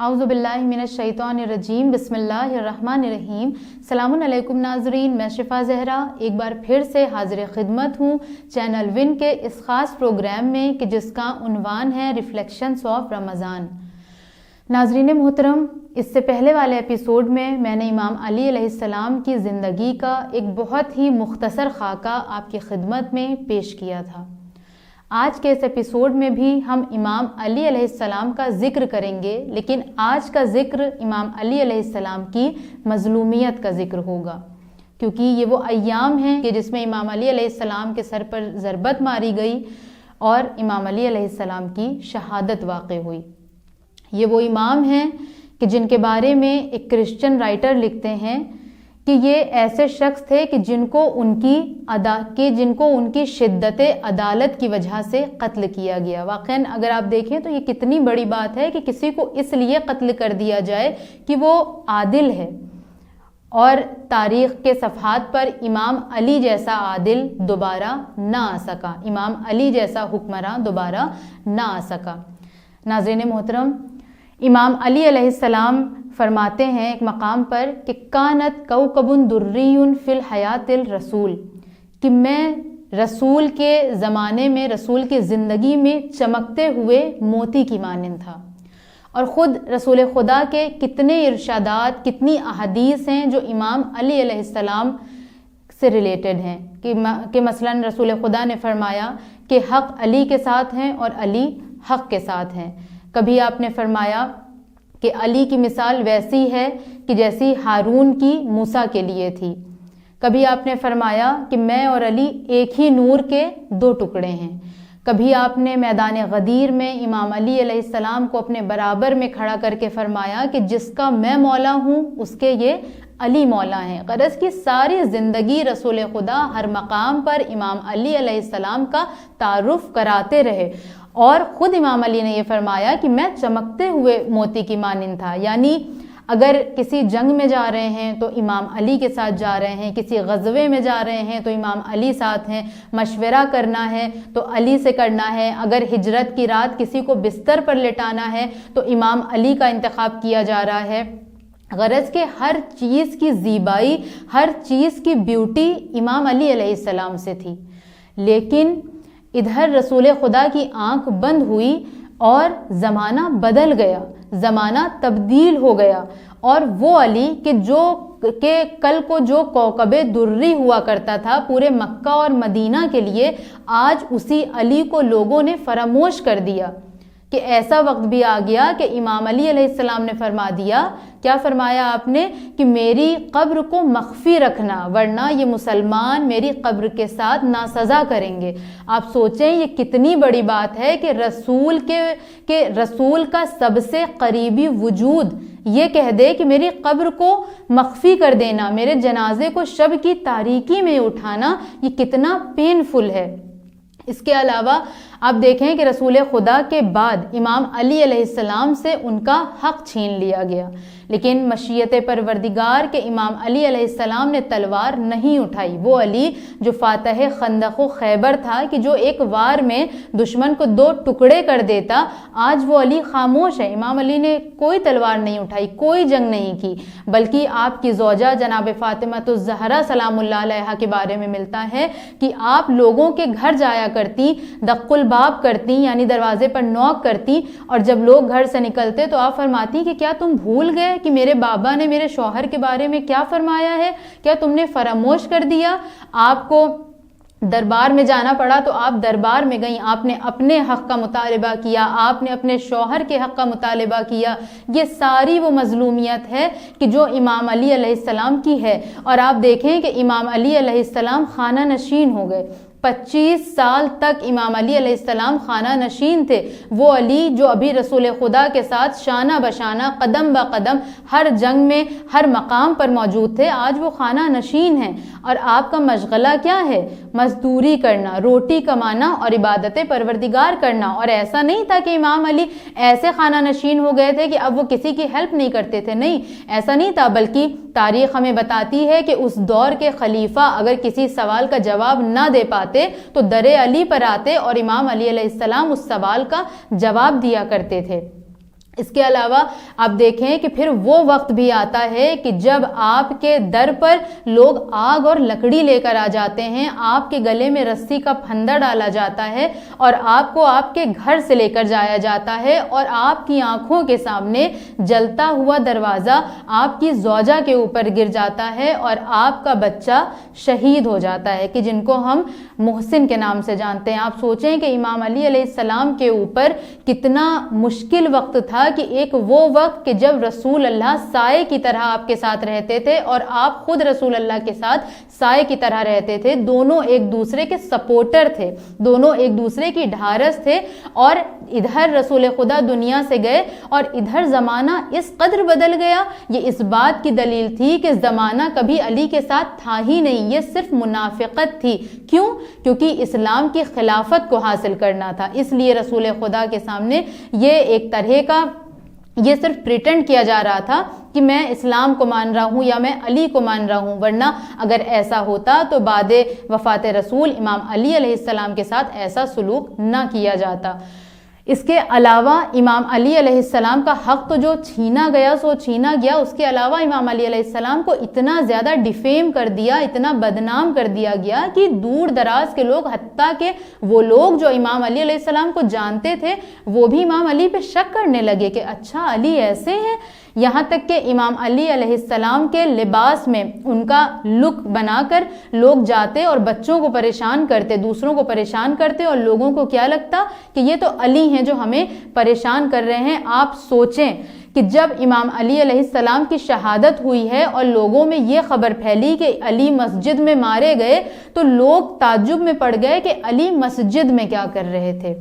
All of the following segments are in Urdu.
اعوذ باللہ من الشیطان الرجیم بسم اللہ الرحمن الرحیم۔ السلام علیکم ناظرین، میں شفا زہرا ایک بار پھر سے حاضر خدمت ہوں چینل ون کے اس خاص پروگرام میں کہ جس کا عنوان ہے ریفلیکشنز آف رمضان۔ ناظرین محترم، اس سے پہلے والے ایپیسوڈ میں نے امام علی علیہ السلام کی زندگی کا ایک بہت ہی مختصر خاکہ آپ کی خدمت میں پیش کیا تھا۔ آج کے اس ایپیسوڈ میں بھی ہم امام علی علیہ السلام کا ذکر کریں گے، لیکن آج کا ذکر امام علی علیہ السلام کی مظلومیت کا ذکر ہوگا، کیونکہ یہ وہ ایام ہیں کہ جس میں امام علی علیہ السلام کے سر پر ضربت ماری گئی اور امام علی علیہ السلام کی شہادت واقع ہوئی۔ یہ وہ امام ہیں کہ جن کے بارے میں ایک کرسچن رائٹر لکھتے ہیں کہ یہ ایسے شخص تھے کہ جن کو ان کی شدت عدالت کی وجہ سے قتل کیا گیا۔ واقعاً اگر آپ دیکھیں تو یہ کتنی بڑی بات ہے کہ کسی کو اس لیے قتل کر دیا جائے کہ وہ عادل ہے، اور تاریخ کے صفحات پر امام علی جیسا عادل دوبارہ نہ آ سکا، امام علی جیسا حکمراں دوبارہ نہ آ سکا۔ ناظرین محترم، امام علی علیہ السلام فرماتے ہیں ایک مقام پر کہ کانت کوکب دری فی الحیات الرسول، کہ میں رسول کے زمانے میں، رسول کی زندگی میں چمکتے ہوئے موتی کی مانند تھا۔ اور خود رسول خدا کے کتنے ارشادات، کتنی احادیث ہیں جو امام علی علیہ السلام سے ریلیٹڈ ہیں کہ مثلا رسول خدا نے فرمایا کہ حق علی کے ساتھ ہیں اور علی حق کے ساتھ ہیں۔ کبھی آپ نے فرمایا کہ علی کی مثال ویسی ہے کہ جیسی ہارون کی موسیٰ کے لیے تھی۔ کبھی آپ نے فرمایا کہ میں اور علی ایک ہی نور کے دو ٹکڑے ہیں۔ کبھی آپ نے میدان غدیر میں امام علی علیہ السلام کو اپنے برابر میں کھڑا کر کے فرمایا کہ جس کا میں مولا ہوں اس کے یہ علی مولا ہیں۔ غرض کی ساری زندگی رسول خدا ہر مقام پر امام علی علیہ السلام کا تعارف کراتے رہے، اور خود امام علی نے یہ فرمایا کہ میں چمکتے ہوئے موتی کی مانند تھا۔ یعنی اگر کسی جنگ میں جا رہے ہیں تو امام علی کے ساتھ جا رہے ہیں، کسی غزوے میں جا رہے ہیں تو امام علی ساتھ ہیں، مشورہ کرنا ہے تو علی سے کرنا ہے، اگر ہجرت کی رات کسی کو بستر پر لٹانا ہے تو امام علی کا انتخاب کیا جا رہا ہے۔ غرض کہ ہر چیز کی زیبائی، ہر چیز کی بیوٹی امام علی علیہ السلام سے تھی۔ لیکن ادھر رسول خدا کی آنکھ بند ہوئی اور زمانہ بدل گیا، زمانہ تبدیل ہو گیا، اور وہ علی کہ کل کو جو کوکب دری ہوا کرتا تھا پورے مکہ اور مدینہ کے لیے، آج اسی علی کو لوگوں نے فراموش کر دیا۔ کہ ایسا وقت بھی آ گیا کہ امام علی علیہ السلام نے فرما دیا، کیا فرمایا آپ نے کہ میری قبر کو مخفی رکھنا، ورنہ یہ مسلمان میری قبر کے ساتھ ناسزا کریں گے۔ آپ سوچیں یہ کتنی بڑی بات ہے کہ رسول کا سب سے قریبی وجود یہ کہہ دے کہ میری قبر کو مخفی کر دینا، میرے جنازے کو شب کی تاریکی میں اٹھانا، یہ کتنا پینفل ہے۔ اس کے علاوہ آپ دیکھیں کہ رسول خدا کے بعد امام علی علیہ السلام سے ان کا حق چھین لیا گیا، لیکن مشیت پروردگار کے امام علی علیہ السلام نے تلوار نہیں اٹھائی۔ وہ علی جو فاتح خندق و خیبر تھا، کہ جو ایک وار میں دشمن کو دو ٹکڑے کر دیتا، آج وہ علی خاموش ہے۔ امام علی نے کوئی تلوار نہیں اٹھائی، کوئی جنگ نہیں کی، بلکہ آپ کی زوجہ جناب فاطمہ الزہرا سلام اللہ علیہا کے بارے میں ملتا ہے کہ آپ لوگوں کے گھر جایا کرتی، دق الباب کرتی، یعنی دروازے پر نوک کرتی، اور جب لوگ گھر سے نکلتے تو آپ فرماتی کہ کیا تم بھول گئے کہ میرے بابا نے میرے شوہر کے بارے میں کیا فرمایا ہے؟ کیا تم نے فراموش کر دیا؟ آپ کو دربار میں جانا پڑا تو آپ دربار میں گئیں، آپ نے اپنے حق کا مطالبہ کیا، آپ نے اپنے شوہر کے حق کا مطالبہ کیا۔ یہ ساری وہ مظلومیت ہے کہ جو امام علی علیہ السلام کی ہے۔ اور آپ دیکھیں کہ امام علی علیہ السلام خانہ نشین ہو گئے، 25 سال تک امام علی علیہ السلام خانہ نشین تھے۔ وہ علی جو ابھی رسول خدا کے ساتھ شانہ بشانہ، قدم با قدم ہر جنگ میں، ہر مقام پر موجود تھے، آج وہ خانہ نشین ہیں۔ اور آپ کا مشغلہ کیا ہے؟ مزدوری کرنا، روٹی کمانا اور عبادت پروردگار کرنا۔ اور ایسا نہیں تھا کہ امام علی ایسے خانہ نشین ہو گئے تھے کہ اب وہ کسی کی ہیلپ نہیں کرتے تھے، نہیں، ایسا نہیں تھا، بلکہ تاریخ ہمیں بتاتی ہے کہ اس دور کے خلیفہ اگر کسی سوال کا جواب نہ دے پاتے تو در علی پر آتے اور امام علی علیہ السلام اس سوال کا جواب دیا کرتے تھے۔ اس کے علاوہ آپ دیکھیں کہ پھر وہ وقت بھی آتا ہے کہ جب آپ کے در پر لوگ آگ اور لکڑی لے کر آ جاتے ہیں، آپ کے گلے میں رسی کا پھندا ڈالا جاتا ہے اور آپ کو آپ کے گھر سے لے کر جایا جاتا ہے، اور آپ کی آنکھوں کے سامنے جلتا ہوا دروازہ آپ کی زوجہ کے اوپر گر جاتا ہے اور آپ کا بچہ شہید ہو جاتا ہے، کہ جن کو ہم محسن کے نام سے جانتے ہیں۔ آپ سوچیں کہ امام علی علیہ السلام کے اوپر کتنا مشکل وقت تھا، کہ ایک وہ وقت کہ جب رسول اللہ سائے کی طرح آپ کے ساتھ رہتے تھے اور آپ خود رسول اللہ کے ساتھ سائے کی طرح رہتے تھے، دونوں ایک دوسرے کے سپورٹر تھے، دونوں ایک دوسرے کی ڈھارس تھے، اور ادھر رسول خدا دنیا سے گئے اور ادھر زمانہ اس قدر بدل گیا۔ یہ اس بات کی دلیل تھی کہ زمانہ کبھی علی کے ساتھ تھا ہی نہیں، یہ صرف منافقت تھی۔ کیوں؟ کیونکہ اسلام کی خلافت کو حاصل کرنا تھا، اس لیے رسول خدا کے سامنے یہ ایک طرح کا یہ صرف پریٹنڈ کیا جا رہا تھا کہ میں اسلام کو مان رہا ہوں یا میں علی کو مان رہا ہوں، ورنہ اگر ایسا ہوتا تو بعد وفات رسول امام علی علیہ السلام کے ساتھ ایسا سلوک نہ کیا جاتا۔ اس کے علاوہ امام علی علیہ السلام کا حق تو جو چھینا گیا سو چھینا گیا، اس کے علاوہ امام علی علیہ السلام کو اتنا زیادہ ڈیفیم کر دیا، اتنا بدنام کر دیا گیا کہ دور دراز کے لوگ، حتیٰ کہ وہ لوگ جو امام علی علیہ السلام کو جانتے تھے، وہ بھی امام علی پہ شک کرنے لگے کہ اچھا علی ایسے ہیں۔ یہاں تک کہ امام علی علیہ السلام کے لباس میں ان کا لک بنا کر لوگ جاتے اور بچوں کو پریشان کرتے، دوسروں کو پریشان کرتے، اور لوگوں کو کیا لگتا کہ یہ تو علی ہیں جو ہمیں پریشان کر رہے ہیں۔ آپ سوچیں کہ جب امام علی علیہ السلام کی شہادت ہوئی ہے اور لوگوں میں یہ خبر پھیلی کہ علی مسجد میں مارے گئے، تو لوگ تعجب میں پڑ گئے کہ علی مسجد میں کیا کر رہے تھے۔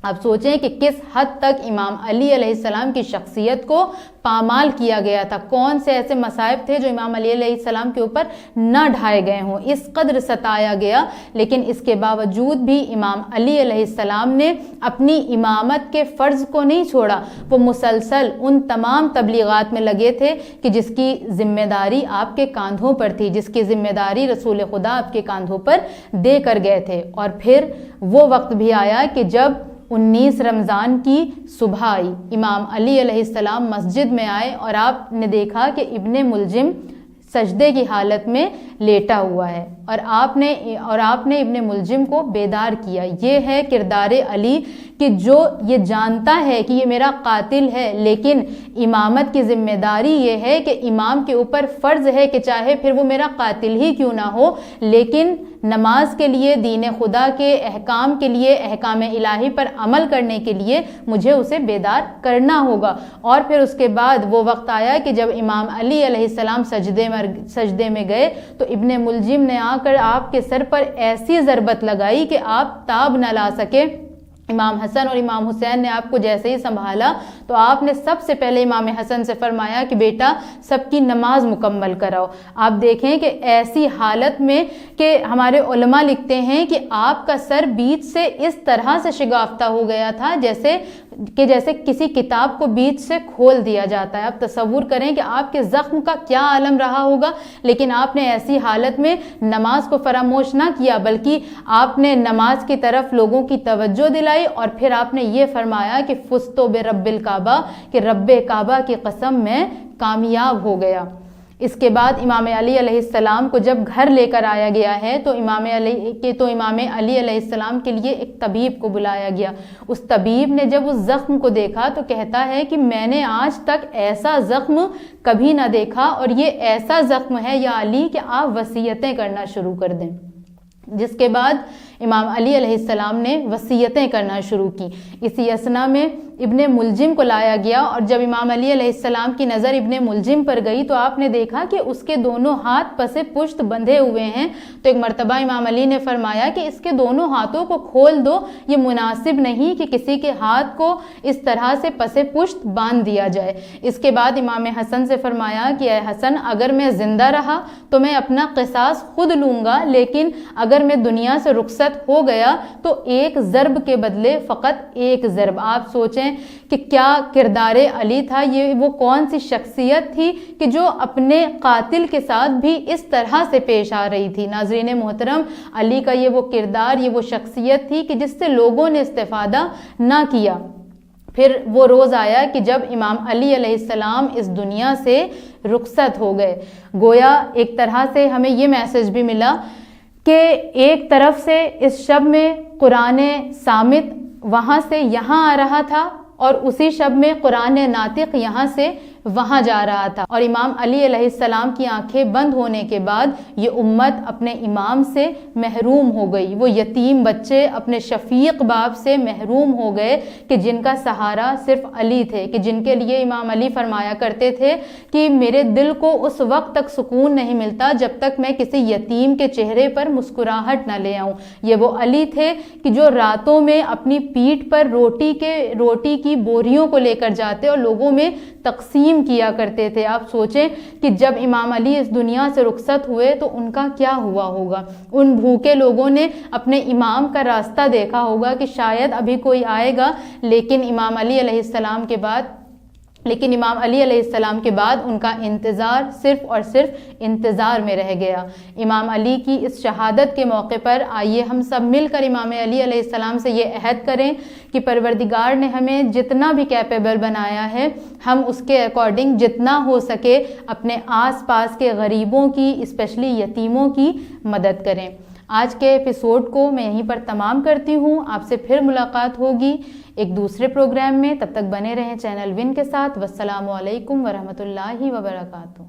آپ سوچیں کہ کس حد تک امام علی علیہ السلام کی شخصیت کو پامال کیا گیا تھا، کون سے ایسے مصائب تھے جو امام علی علیہ السلام کے اوپر نہ ڈھائے گئے ہوں، اس قدر ستایا گیا۔ لیکن اس کے باوجود بھی امام علی علیہ السلام نے اپنی امامت کے فرض کو نہیں چھوڑا، وہ مسلسل ان تمام تبلیغات میں لگے تھے کہ جس کی ذمہ داری آپ کے کاندھوں پر تھی، جس کی ذمہ داری رسول خدا آپ کے کاندھوں پر دے کر گئے تھے۔ اور پھر وہ وقت بھی آیا کہ جب 19 رمضان کی صبح آئی، امام علی علیہ السلام مسجد میں آئے اور آپ نے دیکھا کہ ابن ملجم سجدے کی حالت میں لیٹا ہوا ہے، اور آپ نے ابن ملجم کو بیدار کیا۔ یہ ہے کردار علی کہ جو یہ جانتا ہے کہ یہ میرا قاتل ہے، لیکن امامت کی ذمہ داری یہ ہے کہ امام کے اوپر فرض ہے کہ چاہے پھر وہ میرا قاتل ہی کیوں نہ ہو، لیکن نماز کے لیے، دین خدا کے احکام کے لیے، احکام الہی پر عمل کرنے کے لیے مجھے اسے بیدار کرنا ہوگا۔ اور پھر اس کے بعد وہ وقت آیا کہ جب امام علی علیہ السلام سجدے میں گئے تو ابن ملجم نے آ کر آپ کے سر پر ایسی ضربت لگائی کہ آپ تاب نہ لا سکے۔ امام حسن اور امام حسین نے آپ کو جیسے ہی سنبھالا تو آپ نے سب سے پہلے امام حسن سے فرمایا کہ بیٹا سب کی نماز مکمل کراؤ۔ آپ دیکھیں کہ ایسی حالت میں کہ ہمارے علماء لکھتے ہیں کہ آپ کا سر بیچ سے اس طرح سے شگافتہ ہو گیا تھا جیسے کسی کتاب کو بیچ سے کھول دیا جاتا ہے۔ آپ تصور کریں کہ آپ کے زخم کا کیا عالم رہا ہوگا، لیکن آپ نے ایسی حالت میں نماز کو فراموش نہ کیا، بلکہ آپ نے نماز کی طرف لوگوں کی توجہ دلائی، اور پھر آپ نے یہ فرمایا کہ فزتو برب الکعبہ، کہ رب کعبہ کی قسم میں کامیاب ہو گیا۔ اس کے بعد امام علی علیہ السلام کو جب گھر لے کر آیا گیا ہے تو امام علی علیہ السلام کے لیے ایک طبیب کو بلایا گیا۔ اس طبیب نے جب اس زخم کو دیکھا تو کہتا ہے کہ میں نے آج تک ایسا زخم کبھی نہ دیکھا، اور یہ ایسا زخم ہے یا علی کہ آپ وصیتیں کرنا شروع کر دیں۔ جس کے بعد امام علی علیہ السلام نے وصیتیں کرنا شروع کی۔ اسی اثنا میں ابن ملجم کو لایا گیا، اور جب امام علی علیہ السلام کی نظر ابن ملجم پر گئی تو آپ نے دیکھا کہ اس کے دونوں ہاتھ پس پشت بندھے ہوئے ہیں۔ تو ایک مرتبہ امام علی نے فرمایا کہ اس کے دونوں ہاتھوں کو کھول دو، یہ مناسب نہیں کہ کسی کے ہاتھ کو اس طرح سے پس پشت باندھ دیا جائے۔ اس کے بعد امام حسن سے فرمایا کہ اے حسن، اگر میں زندہ رہا تو میں اپنا قصاص خود لوں گا، لیکن اگر میں دنیا سے رخصت ہو گیا تو ایک ضرب کے بدلے فقط ایک ضرب۔ آپ سوچیں کہ کیا کردار علی تھا، یہ وہ کون سی شخصیت تھی کہ جو اپنے قاتل کے ساتھ بھی اس طرح سے پیش آ رہی تھی۔ ناظرین محترم، علی کا یہ وہ کردار، یہ وہ شخصیت تھی کہ جس سے لوگوں نے استفادہ نہ کیا۔ پھر وہ روز آیا کہ جب امام علی علیہ السلام اس دنیا سے رخصت ہو گئے۔ گویا ایک طرح سے ہمیں یہ میسج بھی ملا کہ ایک طرف سے اس شب میں قرآن صامت وہاں سے یہاں آ رہا تھا اور اسی شب میں قرآن ناطق یہاں سے وہاں جا رہا تھا، اور امام علی علیہ السلام کی آنکھیں بند ہونے کے بعد یہ امت اپنے امام سے محروم ہو گئی۔ وہ یتیم بچے اپنے شفیق باپ سے محروم ہو گئے کہ جن کا سہارا صرف علی تھے، کہ جن کے لیے امام علی فرمایا کرتے تھے کہ میرے دل کو اس وقت تک سکون نہیں ملتا جب تک میں کسی یتیم کے چہرے پر مسکراہٹ نہ لے آؤں۔ یہ وہ علی تھے کہ جو راتوں میں اپنی پیٹھ پر روٹی کی بوریوں کو لے کر جاتے اور لوگوں میں تقسیم کیا کرتے تھے۔ آپ سوچیں کہ جب امام علی اس دنیا سے رخصت ہوئے تو ان کا کیا ہوا ہوگا۔ ان بھوکے لوگوں نے اپنے امام کا راستہ دیکھا ہوگا کہ شاید ابھی کوئی آئے گا، لیکن امام علی علیہ السلام کے بعد ان کا انتظار صرف اور صرف انتظار میں رہ گیا۔ امام علی کی اس شہادت کے موقع پر آئیے ہم سب مل کر امام علی علیہ السلام سے یہ عہد کریں کہ پروردگار نے ہمیں جتنا بھی کیپیبل بنایا ہے، ہم اس کے اکارڈنگ جتنا ہو سکے اپنے آس پاس کے غریبوں کی، اسپیشلی یتیموں کی مدد کریں۔ آج کے ایپیسوڈ کو میں یہیں پر تمام کرتی ہوں۔ آپ سے پھر ملاقات ہوگی ایک دوسرے پروگرام میں، تب تک بنے رہیں چینل ون کے ساتھ۔ والسلام علیکم ورحمۃ اللہ وبرکاتہ۔